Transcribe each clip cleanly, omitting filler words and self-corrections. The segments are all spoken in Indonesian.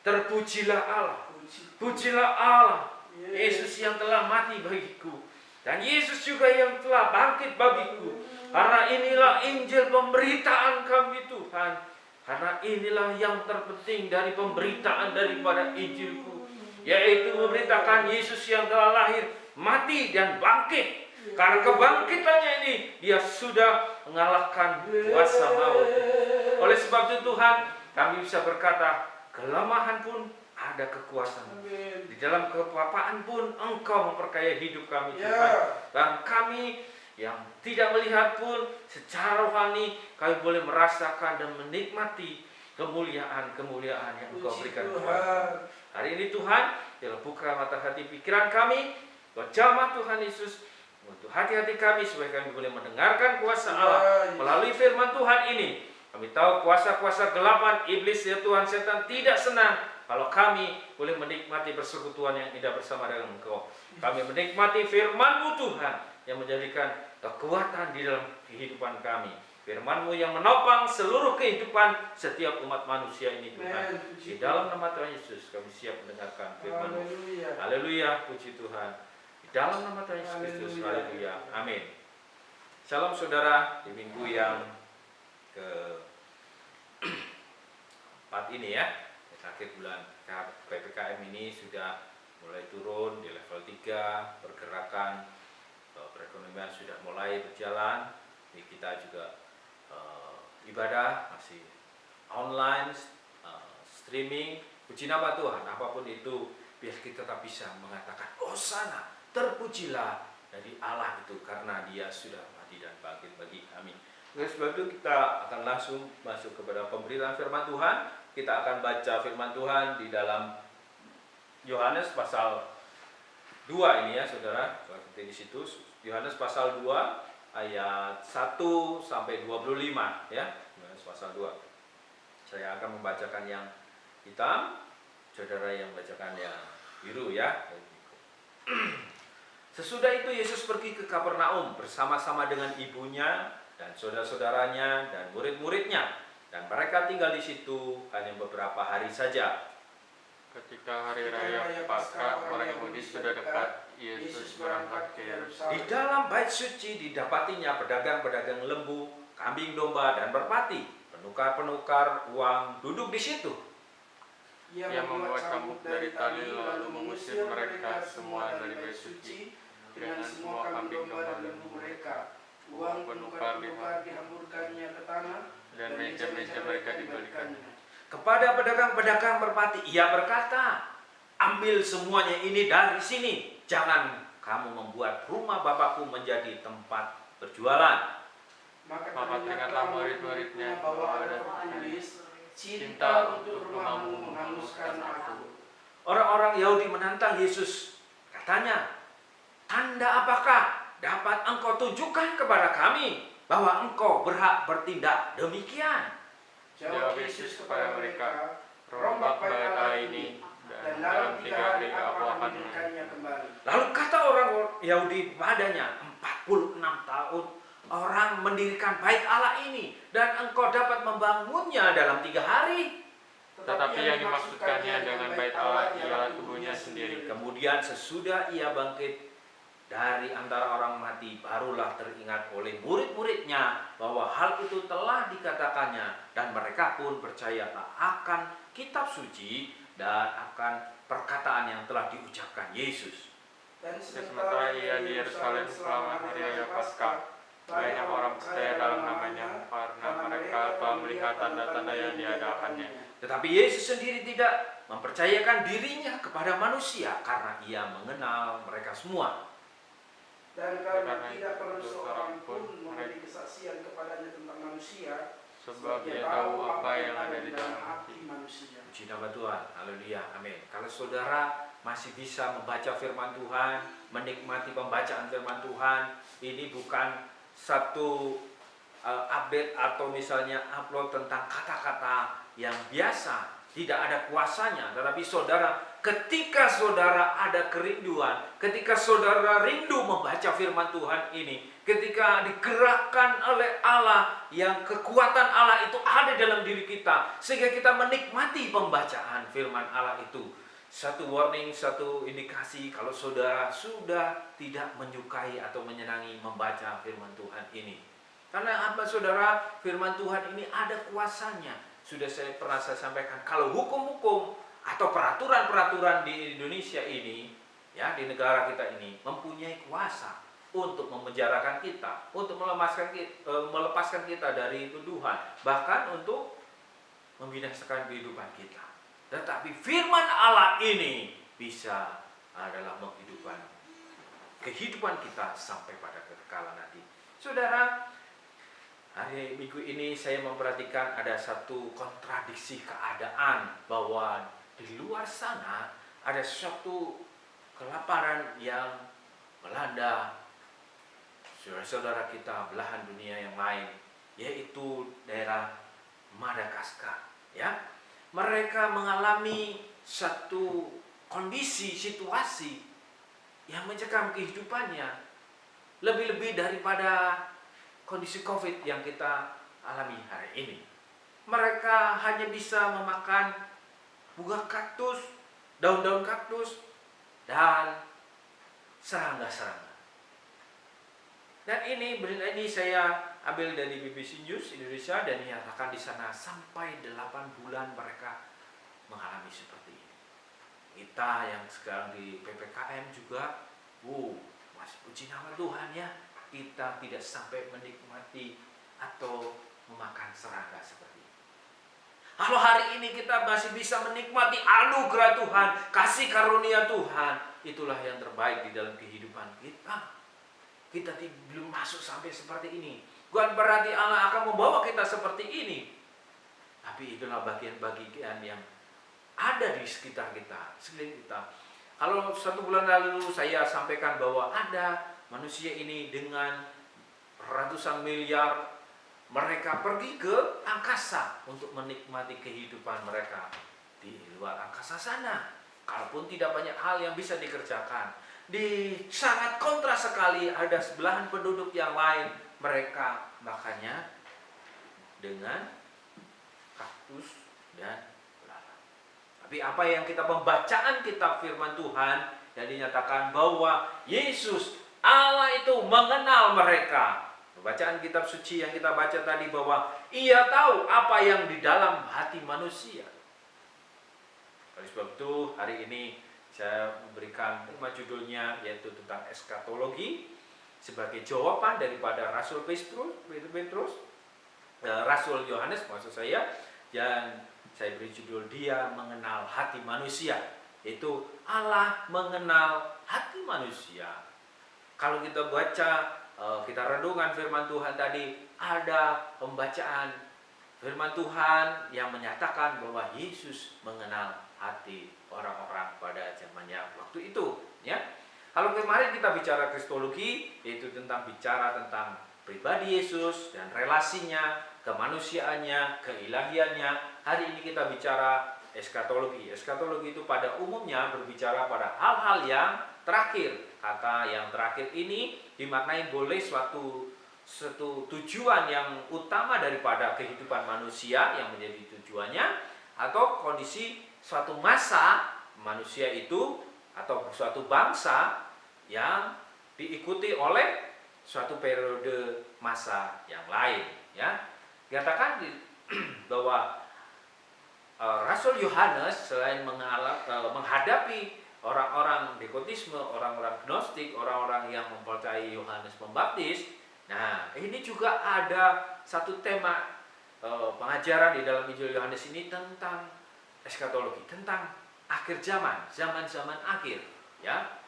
Terpujilah Allah. Pujilah Allah. Yesus yang telah mati bagiku. Dan Yesus juga yang telah bangkit bagiku. Karena inilah Injil pemberitaan kami Tuhan. Karena inilah yang terpenting dari pemberitaan daripada Injilku. Yaitu memberitakan Yesus yang telah lahir, mati dan bangkit. Karena kebangkitannya ini dia sudah mengalahkan kuasa maut. Oleh sebab itu Tuhan, kami bisa berkata, kelemahan pun ada kekuasaan. Di dalam kepapaan pun Engkau memperkaya hidup kami Tuhan. Dan kami yang tidak melihat pun secara rohani kami boleh merasakan dan menikmati kemuliaan-kemuliaan yang Engkau berikan kepada kami. Hari ini Tuhan, telah buka mata hati pikiran kami, jamah Tuhan Yesus untuk hati-hati kami supaya kami boleh mendengarkan kuasa Allah melalui firman Tuhan ini. Kami tahu kuasa-kuasa gelapan iblis ya Tuhan setan tidak senang kalau kami boleh menikmati persekutuan yang indah bersama dengan Engkau. Kami menikmati firman-Mu Tuhan yang menjadikan kekuatan di dalam kehidupan kami. Firman-Mu yang menopang seluruh kehidupan setiap umat manusia ini Tuhan. Di dalam nama Tuhan Yesus kami siap mendengarkan firman-Mu. Haleluya, puji Tuhan. Di dalam nama Tuhan Yesus Kristus, haleluya, amin. Shalom saudara, di minggu yang ke-4 ini ya, akhir bulan PPKM ini sudah mulai turun di level 3, pergerakan perekonomian sudah mulai berjalan. Kita juga ibadah masih online, streaming. Puji nama Tuhan, apapun itu biar kita tetap bisa mengatakan Hosana, terpujilah dari Allah itu karena dia sudah mati dan bangkit bagi kami. Oleh sebab itu kita akan langsung masuk kepada pemberitaan firman Tuhan. Kita akan baca firman Tuhan di dalam Yohanes pasal 2 ini ya saudara. Seperti di situ Yohanes pasal 2 ayat 1 sampai 25 ya. Yohanes pasal 2. Saya akan membacakan yang hitam, saudara yang membacakan yang biru ya. Sesudah itu Yesus pergi ke Kapernaum bersama-sama dengan ibunya dan saudara-saudaranya dan murid-muridnya, dan mereka tinggal di situ hanya beberapa hari saja. Ketika hari raya Paskah orang Yahudi sudah dekat, Yesus berangkat ke Yerusalem. Di dalam bait suci didapatinya pedagang-pedagang lembu, kambing domba dan merpati, penukar-penukar uang duduk di situ. Ia membuat cambuk dari tali lalu mengusir mereka semua dari bait suci dengan semua kambing domba dan lembu mereka. Uang penukar-penukar dihamburkannya ke tanah dan meja-meja mereka dibalikannya. Kepada pedagang-pedagang merpati ia berkata, ambil semuanya ini dari sini, jangan kamu membuat rumah Bapakku menjadi tempat berjualan. Maka teringatlah murid-muridnya bahwa ada tertulis, cinta untuk rumahmu menghanguskan aku. Orang-orang Yahudi menantang Yesus, katanya, tanda apakah dapat engkau tunjukkan kepada kami bahwa engkau berhak bertindak demikian? Jawab Yesus kepada mereka, rombak bait Allah ini dan dalam 3 hari aku akan memberikannya kembali. Lalu kata orang Yahudi padanya, 46 tahun orang mendirikan bait Allah ini dan engkau dapat membangunnya dalam 3 hari. Tetapi yang dimaksudkannya dengan bait Allah ialah tubuhnya sendiri. Kemudian sesudah ia bangkit dari antara orang mati, barulah teringat oleh murid-muridnya bahwa hal itu telah dikatakannya, dan mereka pun percayalah akan kitab suci dan akan perkataan yang telah diucapkan Yesus. Dan sementara ia di Yerusalem selama hari raya Paskah, banyak orang percaya dalam namanya karena mereka telah melihat tanda-tanda yang diadakannya. Tetapi Yesus sendiri tidak mempercayakan dirinya kepada manusia karena ia mengenal mereka semua. Dan karena tidak perlu seorang pun memberi kesaksian kepadanya tentang manusia, sebab dia tahu apa yang ada di dalam hati manusia. Puji nama Tuhan, haleluya, amin. Kalau saudara masih bisa membaca firman Tuhan, menikmati pembacaan firman Tuhan, ini bukan satu update atau misalnya upload tentang kata-kata yang biasa, tidak ada kuasanya, tetapi saudara ketika saudara ada kerinduan, ketika saudara rindu membaca firman Tuhan ini, ketika digerakkan oleh Allah, yang kekuatan Allah itu ada dalam diri kita, sehingga kita menikmati pembacaan firman Allah itu. Satu warning, satu indikasi kalau saudara sudah tidak menyukai atau menyenangi membaca firman Tuhan ini. Karena apa saudara? Firman Tuhan ini ada kuasanya. Sudah saya sampaikan, kalau hukum-hukum atau peraturan-peraturan di Indonesia ini, ya, di negara kita ini mempunyai kuasa untuk memenjarakan kita, untuk melepaskan kita dari tuduhan, bahkan untuk membinasakan kehidupan kita. Tetapi firman Allah ini bisa adalah menghidupkan kehidupan kita sampai pada kekekalan nanti. Saudara, hari Minggu ini saya memperhatikan ada satu kontradiksi keadaan bahwa di luar sana ada suatu kelaparan yang melanda saudara-saudara kita belahan dunia yang lain, yaitu daerah Madagaskar. Ya, mereka mengalami satu kondisi, situasi yang mencekam kehidupannya lebih-lebih daripada kondisi COVID yang kita alami hari ini. Mereka hanya bisa memakan bunga kaktus, daun-daun kaktus, dan serangga-serangga. Dan berita ini saya ambil dari BBC News Indonesia, dan dinyatakan di sana sampai 8 bulan mereka mengalami seperti ini. Kita yang sekarang di PPKM juga, masih puji nama Tuhan ya, kita tidak sampai menikmati atau memakan serangga seperti ini. Kalau hari ini kita masih bisa menikmati anugerah Tuhan, kasih karunia Tuhan, itulah yang terbaik di dalam kehidupan kita. Kita belum masuk sampai seperti ini. Bukan berarti Allah akan membawa kita seperti ini, tapi itulah bagian-bagian yang ada di sekitar kita, sekeliling kita. Kalau 1 bulan lalu saya sampaikan bahwa ada manusia ini dengan ratusan miliar, mereka pergi ke angkasa untuk menikmati kehidupan mereka di luar angkasa sana. Kalaupun tidak banyak hal yang bisa dikerjakan, sangat kontra sekali ada sebelahan penduduk yang lain, mereka makannya dengan kaktus dan belalang. Tapi apa yang kita pembacaan kitab firman Tuhan yang dinyatakan bahwa Yesus Allah itu mengenal mereka. Bacaan kitab suci yang kita baca tadi bahwa Ia tahu apa yang di dalam hati manusia. Oleh sebab itu hari ini saya memberikan tema judulnya yaitu tentang eskatologi sebagai jawaban daripada Rasul Petrus, Rasul Yohanes maksud saya, dan saya beri judul Dia Mengenal Hati Manusia, yaitu Allah mengenal hati manusia. Kalau kita baca, kita renungkan firman Tuhan tadi, ada pembacaan firman Tuhan yang menyatakan bahwa Yesus mengenal hati orang-orang pada zamannya waktu itu, ya. Kalau kemarin kita bicara kristologi, yaitu bicara tentang pribadi Yesus dan relasinya, kemanusiaannya, keilahiannya. Hari ini kita bicara eskatologi. Eskatologi itu pada umumnya berbicara pada hal-hal yang terakhir. Kata yang terakhir ini dimaknai boleh suatu tujuan yang utama daripada kehidupan manusia yang menjadi tujuannya, atau kondisi suatu masa manusia itu atau suatu bangsa yang diikuti oleh suatu periode masa yang lain, ya. Dikatakan bahwa Rasul Yohanes selain menghadapi orang-orang dekotisme, orang-orang gnostik, orang-orang yang mempercayai Yohanes Pembaptis, nah ini juga ada satu tema pengajaran di dalam Injil Yohanes ini tentang eskatologi, tentang akhir zaman akhir, ya.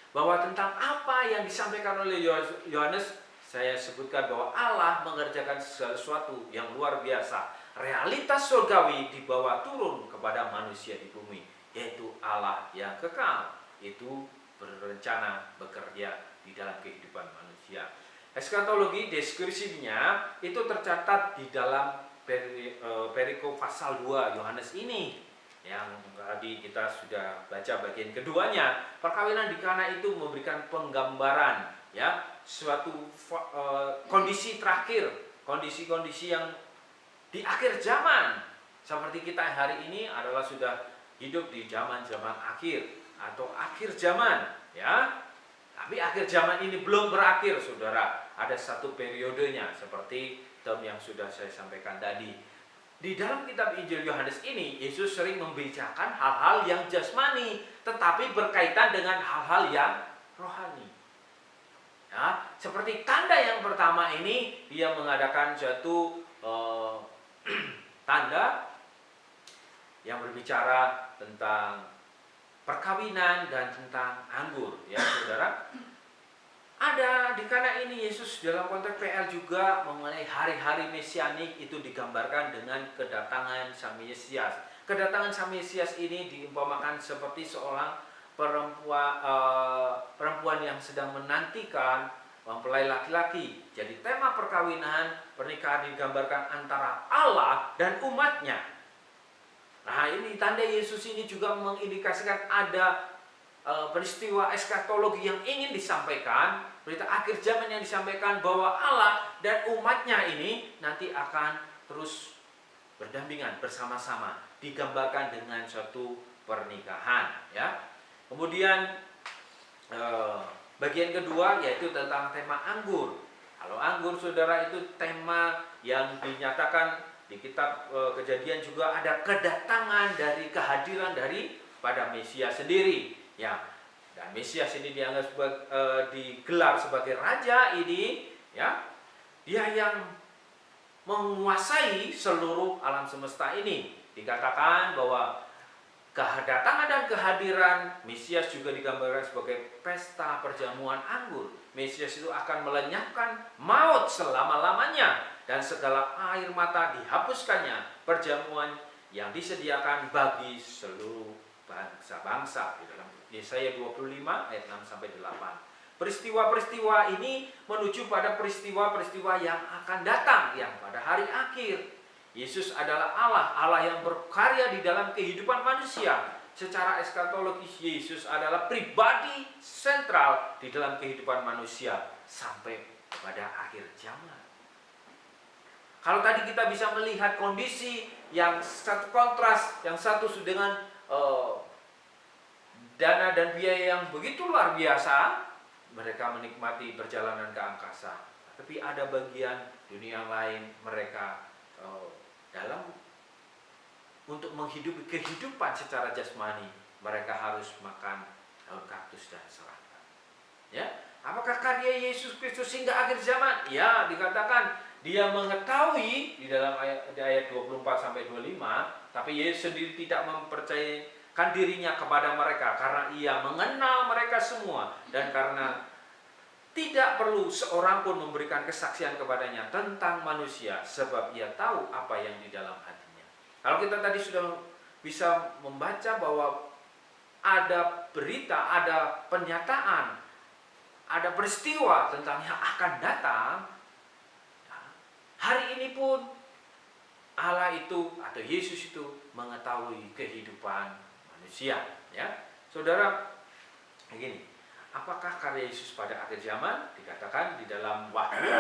Bahwa tentang apa yang disampaikan oleh Yohanes, saya sebutkan bahwa Allah mengerjakan sesuatu yang luar biasa. Realitas surgawi dibawa turun kepada manusia di bumi, yaitu Allah yang kekal itu berencana bekerja di dalam kehidupan manusia. Eskatologi deskripsinya itu tercatat di dalam perikop pasal 2 Yohanes ini. Yang tadi kita sudah baca bagian keduanya. Perkawinan di Kana itu memberikan penggambaran ya suatu kondisi terakhir, kondisi-kondisi yang di akhir zaman. Seperti kita hari ini adalah sudah hidup di zaman-zaman akhir atau akhir zaman ya. Tapi akhir zaman ini belum berakhir, Saudara. Ada satu periodenya seperti term yang sudah saya sampaikan tadi. Di dalam kitab Injil Yohanes ini, Yesus sering membicarakan hal-hal yang jasmani, tetapi berkaitan dengan hal-hal yang rohani. Ya, seperti tanda yang pertama ini, dia mengadakan suatu tanda yang berbicara tentang perkawinan dan tentang anggur, ya Saudara. Ada di Kana ini Yesus dalam konteks PL juga mengenai hari-hari mesianik itu digambarkan dengan kedatangan Sang Mesias. Kedatangan Sang Mesias ini diumpamakan seperti seorang perempuan yang sedang menantikan mempelai laki-laki. Jadi tema perkawinan pernikahan digambarkan antara Allah dan umatnya. Nah, ini tanda Yesus ini juga mengindikasikan ada peristiwa eskatologi yang ingin disampaikan, berita akhir zaman yang disampaikan bahwa Allah dan umatnya ini nanti akan terus berdampingan bersama-sama, digambarkan dengan suatu pernikahan ya. Kemudian bagian kedua yaitu tentang tema anggur. Kalau anggur, Saudara, itu tema yang dinyatakan di kitab Kejadian juga ada kedatangan dari kehadiran dari pada Mesias sendiri. Ya, dan Mesias ini dianggap digelar sebagai raja ini, ya, dia yang menguasai seluruh alam semesta ini. Dikatakan bahwa kedatangan dan kehadiran Mesias juga digambarkan sebagai pesta perjamuan anggur. Mesias itu akan melenyapkan maut selama-lamanya dan segala air mata dihapuskannya, perjamuan yang disediakan bagi seluruh bangsa-bangsa di dalam Yesaya 25 ayat 6 sampai 8. Peristiwa-peristiwa ini menuju pada peristiwa-peristiwa yang akan datang, yang pada hari akhir. Yesus adalah Allah yang berkarya di dalam kehidupan manusia. Secara eskatologis, Yesus adalah pribadi sentral di dalam kehidupan manusia sampai pada akhir zaman. Kalau tadi kita bisa melihat kondisi yang satu kontras, yang satu dengan dana dan biaya yang begitu luar biasa, mereka menikmati perjalanan ke angkasa. Tapi ada bagian dunia lain, mereka dalam untuk menghidupi kehidupan secara jasmani, mereka harus makan daun kaktus dan serangga. Ya, apakah karya Yesus Kristus hingga akhir zaman? Ya, dikatakan dia mengetahui di dalam ayat 24 sampai 25, tapi Yesus sendiri tidak mempercayakan dirinya kepada mereka karena ia mengenal mereka semua dan karena tidak perlu seorang pun memberikan kesaksian kepadanya tentang manusia sebab ia tahu apa yang di dalam hatinya. Kalau kita tadi sudah bisa membaca bahwa ada berita, ada pernyataan, ada peristiwa tentang yang akan datang, hari ini pun Allah itu atau Yesus itu mengetahui kehidupan manusia, ya. Saudara, begini, apakah karya Yesus pada akhir zaman? Dikatakan di dalam Wahyu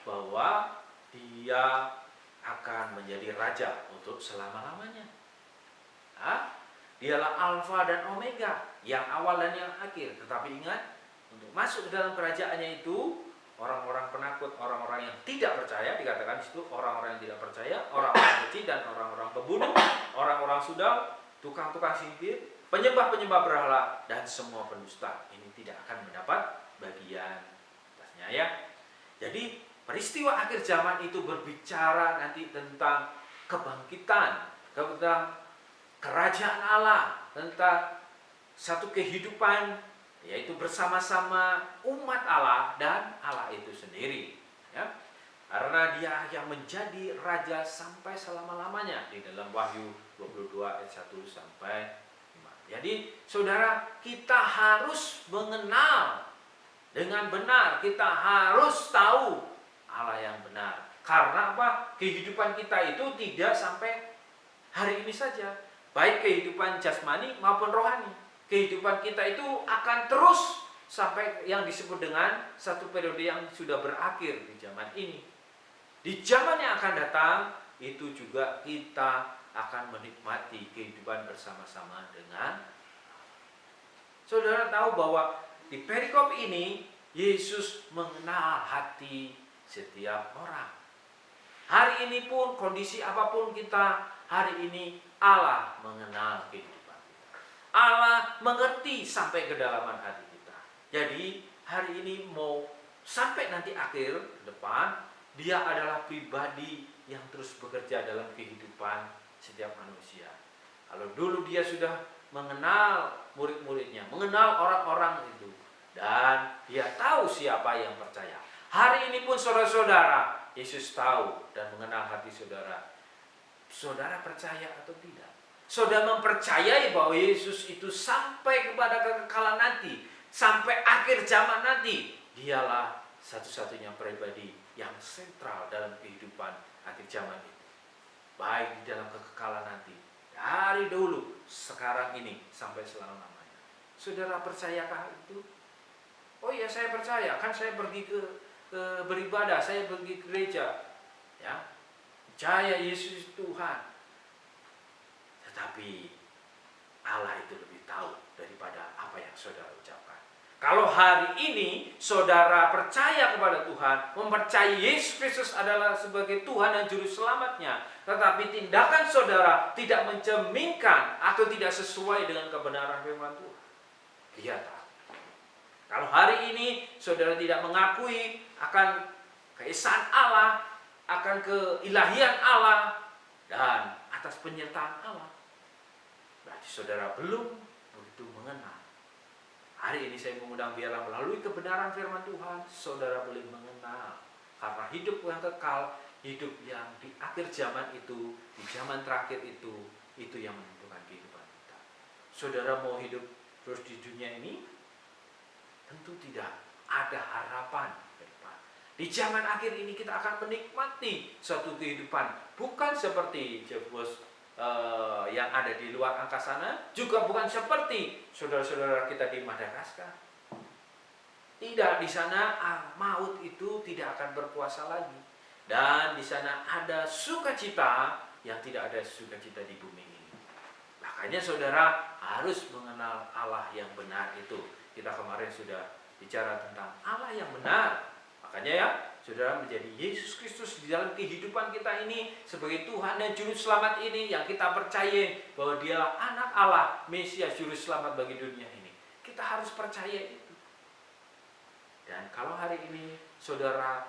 bahwa dia akan menjadi raja untuk selama-lamanya. Dialah Alfa dan Omega, yang awal dan yang akhir. Tetapi ingat, untuk masuk ke dalam kerajaannya itu orang-orang penakut, orang-orang yang tidak percaya, dikatakan di situ orang-orang yang tidak percaya, orang-orang kecil dan orang-orang pembunuh, orang-orang sudah, tukang-tukang sihir, penyembah-penyembah berhala dan semua pendusta ini tidak akan mendapat bagian atasnya, ya. Jadi peristiwa akhir zaman itu berbicara nanti tentang kebangkitan, tentang kerajaan Allah, tentang satu kehidupan yaitu bersama-sama umat Allah dan Allah itu sendiri, ya. Karena dia yang menjadi raja sampai selama-lamanya di dalam Wahyu 22 ayat 1 sampai 5. Jadi saudara, kita harus mengenal dengan benar, kita harus tahu Allah yang benar. Karena apa? Kehidupan kita itu tidak sampai hari ini saja, baik kehidupan jasmani maupun rohani. Kehidupan kita itu akan terus sampai yang disebut dengan satu periode yang sudah berakhir di zaman ini. Di zaman yang akan datang, itu juga kita akan menikmati kehidupan bersama-sama dengan Allah. Saudara tahu bahwa di perikop ini, Yesus mengenal hati setiap orang. Hari ini pun, kondisi apapun kita, hari ini Allah mengenal kehidupan kita. Allah mengerti sampai kedalaman hati kita. Jadi hari ini mau sampai nanti akhir depan, dia adalah pribadi yang terus bekerja dalam kehidupan setiap manusia. Kalau dulu dia sudah mengenal murid-muridnya, mengenal orang-orang itu, dan dia tahu siapa yang percaya. Hari ini pun saudara-saudara, Yesus tahu dan mengenal hati saudara. Saudara percaya atau tidak? Saudara mempercayai bahwa Yesus itu sampai kepada kekekalan nanti, sampai akhir zaman nanti, dialah satu-satunya pribadi yang sentral dalam kehidupan akhir zaman itu, baik di dalam kekekalan nanti, dari dulu, sekarang ini, sampai selama-lamanya. Saudara percayakah itu? Oh iya, saya percaya, kan saya pergi ke beribadah, saya pergi ke gereja, ya, percaya Yesus Tuhan. Tetapi Allah itu lebih tahu daripada apa yang saudara ucapkan. Kalau hari ini saudara percaya kepada Tuhan, mempercayai Yesus Kristus adalah sebagai Tuhan dan Juru Selamatnya, tetapi tindakan saudara tidak mencerminkan atau tidak sesuai dengan kebenaran firman Tuhan, dia tahu. Kalau hari ini saudara tidak mengakui akan keesaan Allah, akan keilahian Allah, dan atas penyertaan Allah, berarti saudara belum begitu mengenal. Hari ini saya mengundang biarlah melalui kebenaran firman Tuhan, saudara boleh mengenal. Karena hidup yang kekal, hidup yang di akhir zaman itu, di zaman terakhir itu yang menentukan kehidupan kita. Saudara mau hidup terus di dunia ini? Tentu tidak. Ada harapan ke depan. Di zaman akhir ini kita akan menikmati suatu kehidupan. Bukan seperti Jebus yang ada di luar angkasa sana, juga bukan seperti saudara-saudara kita di Madagaskar. Tidak, di sana maut itu tidak akan berkuasa lagi, dan di sana ada sukacita yang tidak ada sukacita di bumi ini. Makanya saudara harus mengenal Allah yang benar itu. Kita kemarin sudah bicara tentang Allah yang benar. Makanya ya, saudara menjadi Yesus Kristus di dalam kehidupan kita ini sebagai Tuhan dan Juru Selamat ini yang kita percaya bahwa dialah anak Allah, Mesias, Juru Selamat bagi dunia ini. Kita harus percaya itu. Dan kalau hari ini saudara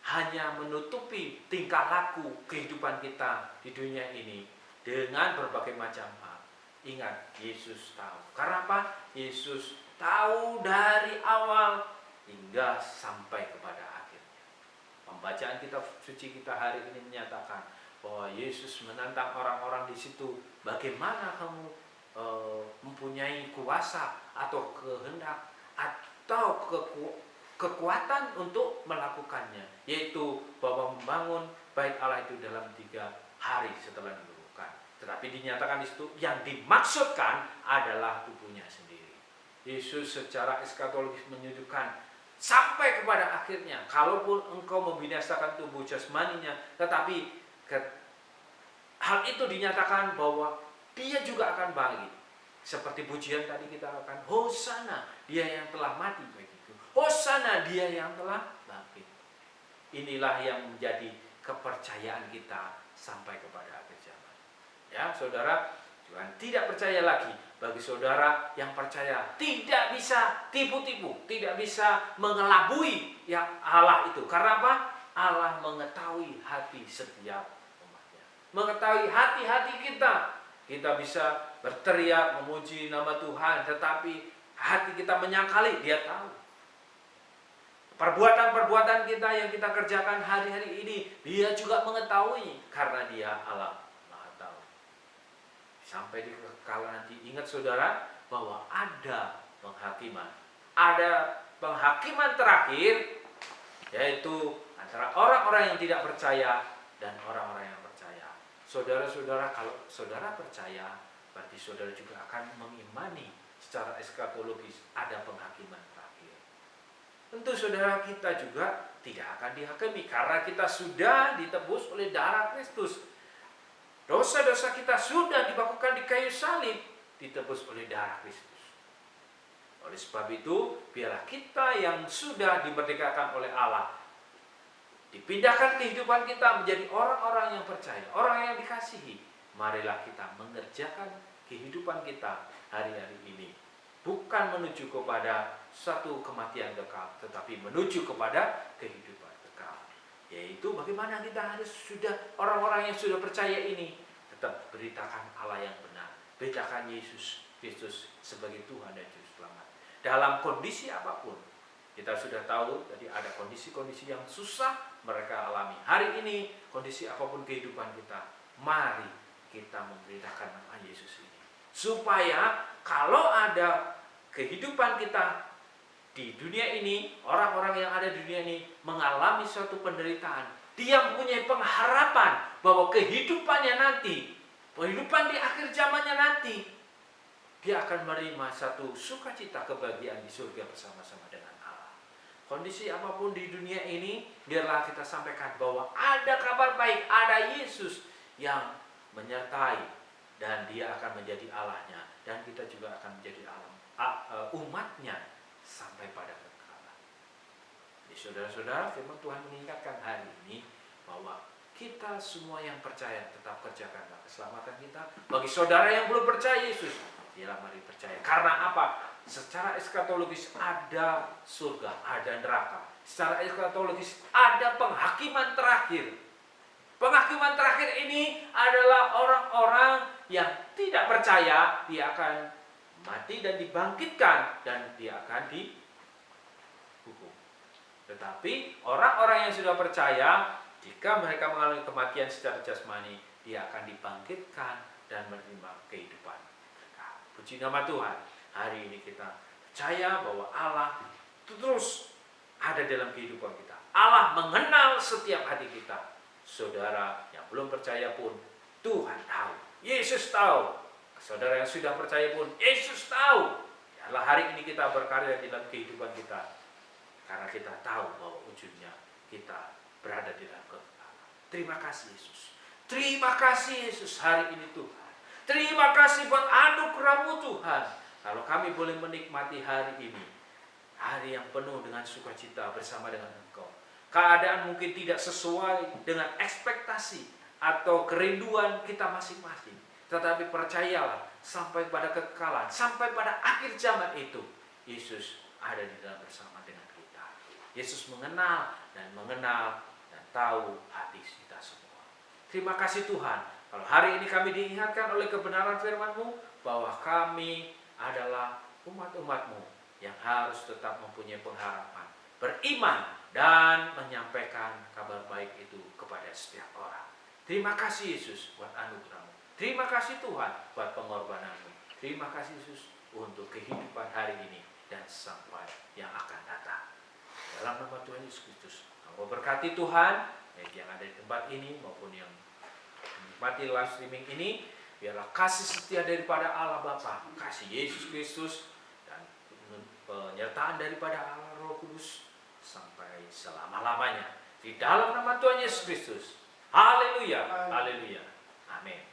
hanya menutupi tingkah laku kehidupan kita di dunia ini dengan berbagai macam hal, ingat, Yesus tahu. Karena apa? Yesus tahu dari awal hingga sampai kepada akhirnya. Pembacaan kitab suci kita hari ini menyatakan bahwa Yesus menantang orang-orang di situ, bagaimana kamu mempunyai kuasa atau kehendak atau kekuatan untuk melakukannya, yaitu bahwa membangun bait Allah itu dalam 3 hari setelah diluluhkan. Tetapi dinyatakan di situ yang dimaksudkan adalah tubuhnya sendiri. Yesus secara eskatologis menunjukkan sampai kepada akhirnya, kalaupun engkau membinasakan tubuh jasmaninya, tetapi hal itu dinyatakan bahwa dia juga akan bangkit. Seperti pujian tadi kita akan, Hosana, dia yang telah mati bagiku. Hosana, dia yang telah bangkit. Inilah yang menjadi kepercayaan kita sampai kepada akhir zaman. Ya, saudara, Tuhan tidak percaya lagi. Bagi saudara yang percaya, tidak bisa tipu-tipu, tidak bisa mengelabui yang Allah itu. Karena apa? Allah mengetahui hati setiap umatnya, mengetahui hati-hati kita. Kita bisa berteriak memuji nama Tuhan, tetapi hati kita menyangkali, dia tahu. Perbuatan-perbuatan kita yang kita kerjakan hari-hari ini, dia juga mengetahui, karena dia Allah Maha Tahu. Sampai di kekekalan nanti, ingat saudara bahwa ada penghakiman. Ada penghakiman terakhir, yaitu antara orang-orang yang tidak percaya dan orang-orang yang percaya. saudara-saudara, kalau saudara percaya, berarti saudara juga akan mengimani secara eskatologis ada penghakiman terakhir. Tentu saudara, kita juga tidak akan dihakimi karena kita sudah ditebus oleh darah Kristus. Dosa-dosa kita sudah dibakukan di kayu salib, ditebus oleh darah Kristus. Oleh sebab itu, biarlah kita yang sudah dimerdekakan oleh Allah, dipindahkan kehidupan kita menjadi orang-orang yang percaya, orang yang dikasihi. Marilah kita mengerjakan kehidupan kita hari-hari ini, bukan menuju kepada satu kematian kekal, tetapi menuju kepada kehidupan kekal. Yaitu bagaimana kita harus sudah, orang-orang yang sudah percaya ini, tetap beritakan Allah yang benar, beritakan Yesus Kristus sebagai Tuhan dan Juru Selamat. Dalam kondisi apapun, kita sudah tahu tadi ada kondisi-kondisi yang susah mereka alami. Hari ini, kondisi apapun kehidupan kita, mari kita memberitakan nama Yesus ini. Supaya kalau ada kehidupan kita di dunia ini, orang-orang yang ada di dunia ini mengalami suatu penderitaan, dia mempunyai pengharapan bahwa kehidupannya nanti, kehidupan di akhir zamannya nanti, dia akan menerima satu sukacita kebahagiaan di surga bersama-sama dengan Allah. Kondisi apapun di dunia ini, biarlah kita sampaikan bahwa ada kabar baik, ada Yesus yang menyertai, dan dia akan menjadi Allahnya, dan kita juga akan menjadi umatnya sampai pada kekekalan. Jadi saudara-saudara, firman Tuhan mengingatkan hari ini bahwa kita semua yang percaya tetap kerjakanlah keselamatan kita. Bagi saudara yang belum percaya Yesus, biarlah mari percaya. Karena apa? Secara eskatologis ada surga, ada neraka. Secara eskatologis ada penghakiman terakhir. Penghakiman terakhir ini adalah orang-orang yang tidak percaya, dia akan mati dan dibangkitkan, dan dia akan dihukum. Tetapi orang-orang yang sudah percaya, jika mereka mengalami kematian secara jasmani, dia akan dibangkitkan dan menerima kehidupan. Puji nama Tuhan. Hari ini kita percaya bahwa Allah terus ada dalam kehidupan kita. Allah mengenal setiap hati kita. Saudara yang belum percaya pun, Tuhan tahu. Yesus tahu. Saudara yang sudah percaya pun, Yesus tahu. Biarlah hari ini kita berkarya dalam kehidupan kita, karena kita tahu bahwa ujungnya kita berada di dalam kekekalan. Terima kasih Yesus. Terima kasih Yesus hari ini Tuhan. Terima kasih buat anugerah-Mu Tuhan. Kalau kami boleh menikmati hari ini, hari yang penuh dengan sukacita bersama dengan Engkau. Keadaan mungkin tidak sesuai dengan ekspektasi atau kerinduan kita masing-masing. Tetapi percayalah, sampai pada kekekalan, sampai pada akhir zaman itu, Yesus ada di dalam bersama dengan kita. Yesus mengenal dan tahu hati kita semua. Terima kasih Tuhan. Kalau hari ini kami diingatkan oleh kebenaran firman-Mu bahwa kami adalah umat-umat-Mu yang harus tetap mempunyai pengharapan, beriman, dan menyampaikan kabar baik itu kepada setiap orang. Terima kasih Yesus buat anugerah-Mu. Terima kasih Tuhan buat pengorbanan-Mu. Terima kasih Yesus untuk kehidupan hari ini dan sampai yang akan datang. Dalam nama Tuhan Yesus Kristus, Engkau berkati Tuhan, baik yang ada di tempat ini maupun yang menikmati live streaming ini. Biarlah kasih setia daripada Allah Bapa, kasih Yesus Kristus, dan penyertaan daripada Allah Roh Kudus sampai selama-lamanya. Di dalam nama Tuhan Yesus Kristus. Haleluya. Haleluya. Amin.